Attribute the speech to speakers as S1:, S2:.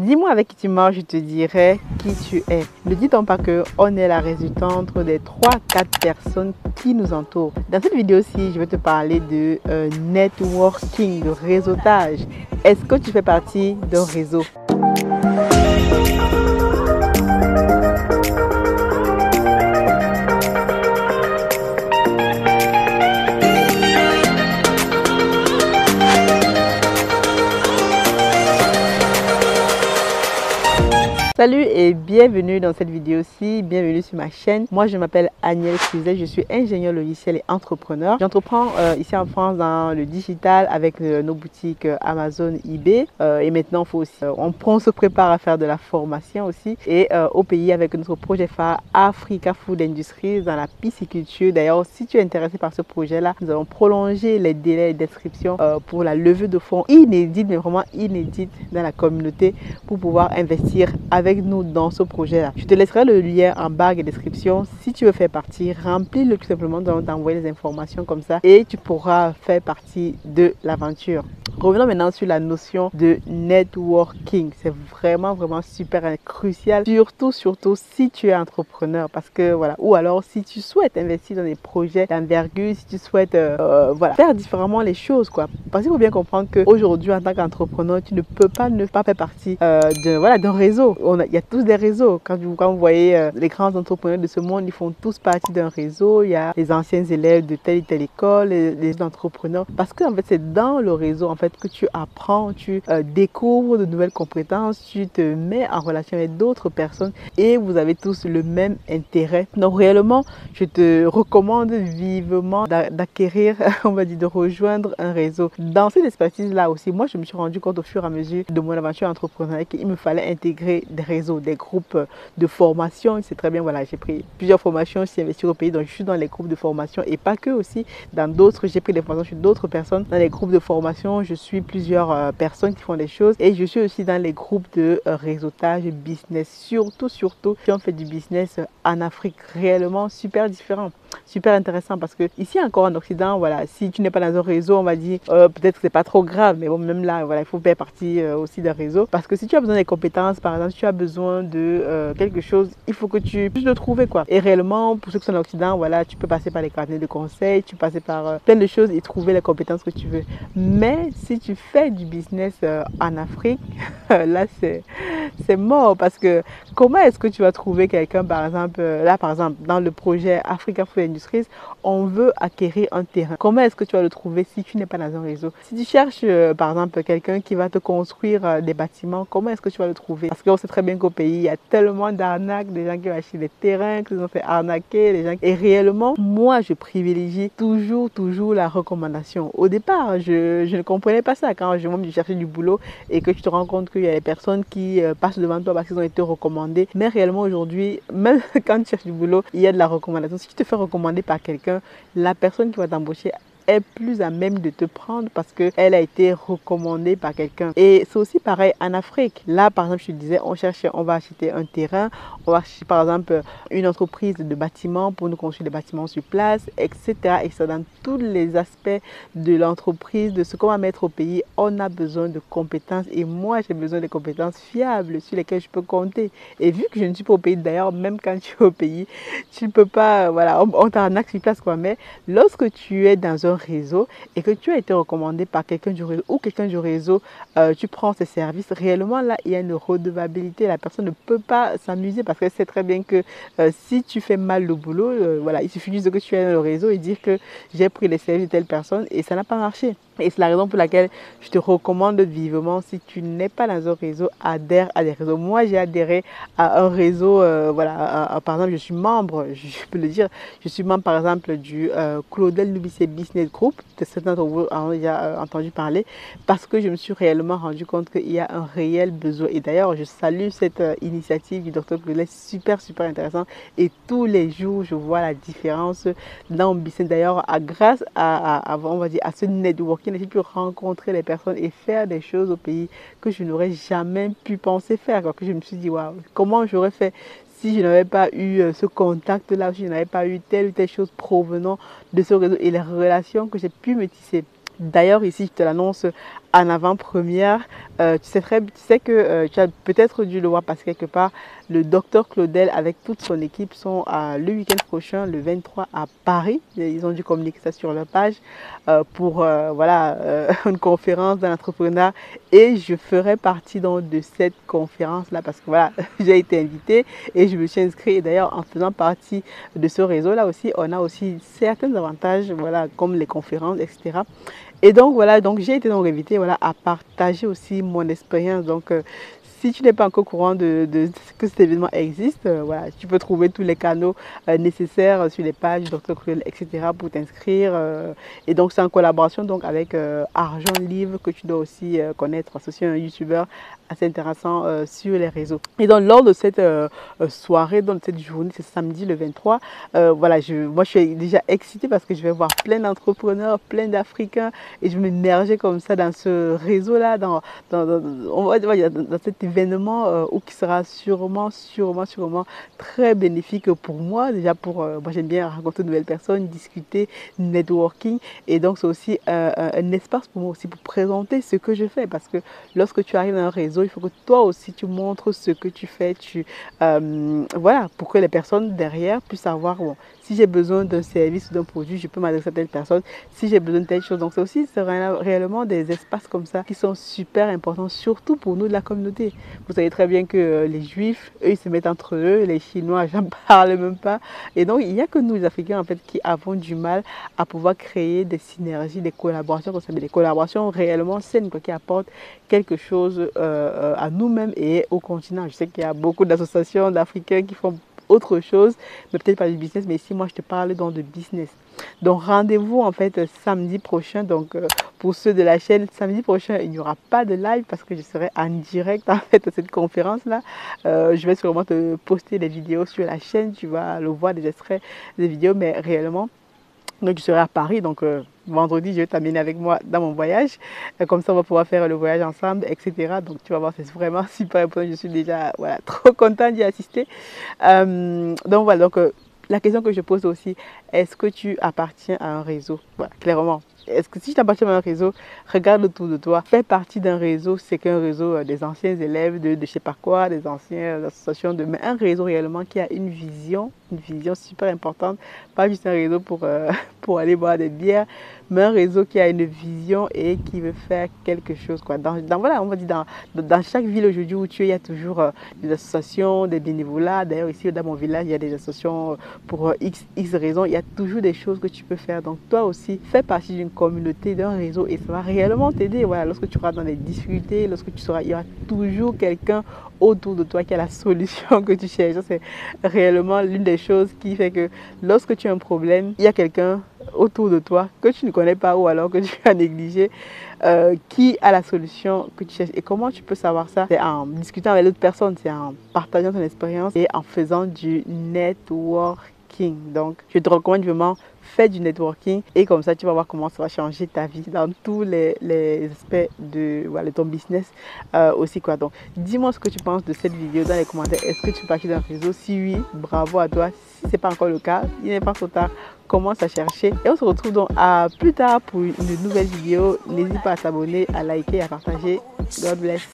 S1: Dis-moi avec qui tu marches, je te dirai qui tu es. Ne dis-t-on pas qu'on est la résultante des 3-4 personnes qui nous entourent. Dans cette vidéo-ci, je vais te parler de networking, de réseautage. Est-ce que tu fais partie d'un réseau? Salut et bienvenue dans cette vidéo-ci, bienvenue sur ma chaîne. Moi je m'appelle Agnelle Cruset, je suis ingénieur logiciel et entrepreneur. J'entreprends ici en France dans le digital avec nos boutiques Amazon, eBay et maintenant faut aussi, on se prépare à faire de la formation aussi et au pays avec notre projet phare Africa Food Industries dans la pisciculture. D'ailleurs si tu es intéressé par ce projet-là, nous allons prolonger les délais d'inscription pour la levée de fonds inédite, mais vraiment inédite dans la communauté pour pouvoir investir avec nous dans ce projet là. Je te laisserai le lien en barre de description. Si tu veux faire partie, remplis-le tout simplement, nous allons t'envoyer les informations comme ça et tu pourras faire partie de l'aventure. Revenons maintenant sur la notion de networking. C'est vraiment super crucial, surtout si tu es entrepreneur, parce que voilà, ou alors si tu souhaites investir dans des projets d'envergure, si tu souhaites voilà, faire différemment les choses quoi. Parce qu'il faut bien comprendre qu'aujourd'hui en tant qu'entrepreneur, tu ne peux pas ne pas faire partie d'un réseau. Il y a tous des réseaux. Quand vous voyez les grands entrepreneurs de ce monde, ils font tous partie d'un réseau. Il y a les anciens élèves de telle et telle école, les entrepreneurs. Parce que en fait, c'est dans le réseau en fait que tu apprends, tu découvres de nouvelles compétences, tu te mets en relation avec d'autres personnes et vous avez tous le même intérêt. Donc réellement, je te recommande vivement d'acquérir, on va dire, de rejoindre un réseau. Dans cette expertise-là aussi, moi, je me suis rendu compte au fur et à mesure de mon aventure entrepreneuriale qu'il me fallait intégrer des réseaux, des groupes de formation. C'est très bien, voilà, j'ai pris plusieurs formations, je suis investi au pays, donc je suis dans les groupes de formation et pas que aussi dans d'autres. J'ai pris des formations chez d'autres personnes. Dans les groupes de formation, je suis plusieurs personnes qui font des choses et je suis aussi dans les groupes de réseautage business, surtout qui ont fait du business en Afrique, réellement super différent, super intéressant parce que ici encore en Occident, voilà, si tu n'es pas dans un réseau, on va dire peut-être que c'est pas trop grave, mais bon, même là, voilà, il faut faire partie aussi d'un réseau parce que si tu as besoin des compétences, par exemple, si tu as besoin de quelque chose, il faut que tu puisses le trouver quoi. Et réellement, pour ceux qui sont en Occident, voilà, tu peux passer par les cabinets de conseil, tu peux passer par plein de choses et trouver les compétences que tu veux. Mais si tu fais du business en Afrique, là c'est mort parce que comment est-ce que tu vas trouver quelqu'un, par exemple, là par exemple, dans le projet Africa Food Industries, on veut acquérir un terrain. Comment est-ce que tu vas le trouver si tu n'es pas dans un réseau? Si tu cherches, par exemple, quelqu'un qui va te construire des bâtiments, comment est-ce que tu vas le trouver? Parce qu'on sait très bien qu'au pays, il y a tellement d'arnaques, des gens qui vont acheter des terrains, qui se sont fait arnaquer, des gens... Et réellement, moi, je privilégie toujours la recommandation. Au départ, je ne comprenais pas ça quand je cherchais du boulot et que tu te rends compte qu'il y a des personnes qui passent devant toi parce qu'ils ont été recommandés. Mais réellement, aujourd'hui, même quand tu cherches du boulot, il y a de la recommandation. Si tu te fais recommander par quelqu'un, la personne qui va t'embaucher est plus à même de te prendre parce qu'elle a été recommandée par quelqu'un. Et c'est aussi pareil en Afrique. Là, par exemple, je te disais, on va acheter un terrain, on va acheter par exemple une entreprise de bâtiments pour nous construire des bâtiments sur place, etc. Et ça, dans tous les aspects de l'entreprise, de ce qu'on va mettre au pays, on a besoin de compétences. Et moi, j'ai besoin de compétences fiables sur lesquelles je peux compter. Et vu que je ne suis pas au pays, d'ailleurs, même quand tu es au pays, tu ne peux pas, voilà, on t'arnaque sur place quoi. Mais lorsque tu es dans un réseau et que tu as été recommandé par quelqu'un du réseau ou quelqu'un du réseau, tu prends ses services, réellement là il y a une redevabilité. La personne ne peut pas s'amuser parce qu'elle sait très bien que si tu fais mal le boulot, voilà, il suffit juste que tu es dans le réseau et dire que j'ai pris les services de telle personne et ça n'a pas marché. Et c'est la raison pour laquelle je te recommande vivement, si tu n'es pas dans un réseau, adhère à des réseaux. Moi, j'ai adhéré à un réseau, voilà, par exemple, je suis membre, je peux le dire, je suis membre par exemple du Claudel Lubissé Business Group, certains d'entre vous ont déjà entendu parler, parce que je me suis réellement rendu compte qu'il y a un réel besoin. Et d'ailleurs, je salue cette initiative du Dr Claudel, super intéressant. Et tous les jours, je vois la différence dans mon business. D'ailleurs, grâce on va dire, à ce networking, j'ai pu rencontrer les personnes et faire des choses au pays que je n'aurais jamais pu penser faire. Que je me suis dit, waouh, comment j'aurais fait si je n'avais pas eu ce contact-là, si je n'avais pas eu telle ou telle chose provenant de ce réseau et les relations que j'ai pu me tisser. D'ailleurs, ici, je te l'annonce, en avant-première. Tu sais que tu as peut-être dû le voir passer quelque part. Le docteur Claudel avec toute son équipe sont le week-end prochain, le 23 à Paris. Ils ont dû communiquer ça sur leur page pour voilà, une conférence d'un entrepreneur. Et je ferai partie donc de cette conférence-là parce que voilà, j'ai été invitée et je me suis inscrite. Et d'ailleurs, en faisant partie de ce réseau-là aussi, on a aussi certains avantages, voilà, comme les conférences, etc. Et donc voilà, donc j'ai été donc invitée voilà, à partager aussi mon expérience. Donc si tu n'es pas encore au courant de que cet événement existe, voilà, tu peux trouver tous les canaux nécessaires sur les pages du Dr Cruel, etc. pour t'inscrire. Et donc c'est en collaboration donc avec Argent Livre que tu dois aussi connaître, associé à un youtubeur assez intéressant sur les réseaux. Et donc lors de cette soirée, dans cette journée, c'est samedi le 23, voilà, moi je suis déjà excitée parce que je vais voir plein d'entrepreneurs, plein d'Africains et je m'immerger comme ça dans ce réseau-là, dans cet événement qui sera sûrement très bénéfique pour moi. Déjà moi j'aime bien rencontrer de nouvelles personnes, discuter, networking et donc c'est aussi un espace pour moi aussi pour présenter ce que je fais parce que lorsque tu arrives dans un réseau, il faut que toi aussi tu montres ce que tu fais, voilà, pour que les personnes derrière puissent savoir, bon, si j'ai besoin d'un service ou d'un produit, je peux m'adresser à telle personne, si j'ai besoin de telle chose. Donc c'est réellement des espaces comme ça qui sont super importants, surtout pour nous de la communauté. Vous savez très bien que les Juifs, eux, ils se mettent entre eux, les Chinois, j'en parle même pas. Et donc, il n'y a que nous, les Africains, en fait, qui avons du mal à pouvoir créer des synergies, des collaborations, des collaborations réellement saines, quoi, qui apportent quelque chose à nous-mêmes et au continent. Je sais qu'il y a beaucoup d'associations d'Africains qui font autre chose, mais peut-être pas du business, mais ici, moi, je te parle donc de business. Donc, rendez-vous, en fait, samedi prochain. Donc, pour ceux de la chaîne, samedi prochain, il n'y aura pas de live parce que je serai en direct, en fait, à cette conférence-là. Je vais sûrement te poster des vidéos sur la chaîne. Tu vas le voir, des extraits des vidéos, mais réellement, donc, je serai à Paris. Donc, vendredi, je vais t'amener avec moi dans mon voyage. Comme ça, on va pouvoir faire le voyage ensemble, etc. Donc, tu vas voir, c'est vraiment super important. Je suis déjà voilà, trop contente d'y assister. Donc, voilà. Donc, la question que je pose aussi, est-ce que tu appartiens à un réseau? Voilà, clairement. Est-ce que si tu appartiens à un réseau, regarde autour de toi. Fais partie d'un réseau, c'est qu'un réseau des anciens élèves de je sais pas quoi, des anciennes associations, mais un réseau réellement qui a une vision super importante. Pas juste un réseau pour aller boire des bières, mais un réseau qui a une vision et qui veut faire quelque chose. Quoi. Voilà, on va dire dans chaque ville aujourd'hui où tu es, il y a toujours des associations, des bénévolats. D'ailleurs, ici dans mon village, il y a des associations pour X raisons. Il y a toujours des choses que tu peux faire. Donc toi aussi, fais partie d'une communauté, d'un réseau et ça va réellement t'aider. Voilà, lorsque tu seras dans des difficultés, il y aura toujours quelqu'un autour de toi qui a la solution que tu cherches. C'est réellement l'une des choses qui fait que lorsque tu as un problème, il y a quelqu'un autour de toi que tu ne connais pas ou alors que tu as négligé qui a la solution que tu cherches. Et comment tu peux savoir ça? C'est en discutant avec l'autre personne, c'est en partageant ton expérience et en faisant du networking. Donc, je te recommande vraiment fais du networking et comme ça tu vas voir comment ça va changer ta vie dans tous les aspects de voilà, ton business aussi quoi. Donc dis-moi ce que tu penses de cette vidéo dans les commentaires. Est-ce que tu fais partie d'un réseau? Si oui, bravo à toi. Si ce n'est pas encore le cas, il n'est pas trop tard, commence à chercher et on se retrouve donc à plus tard pour une nouvelle vidéo. N'hésite pas à t'abonner, à liker et à partager. God bless.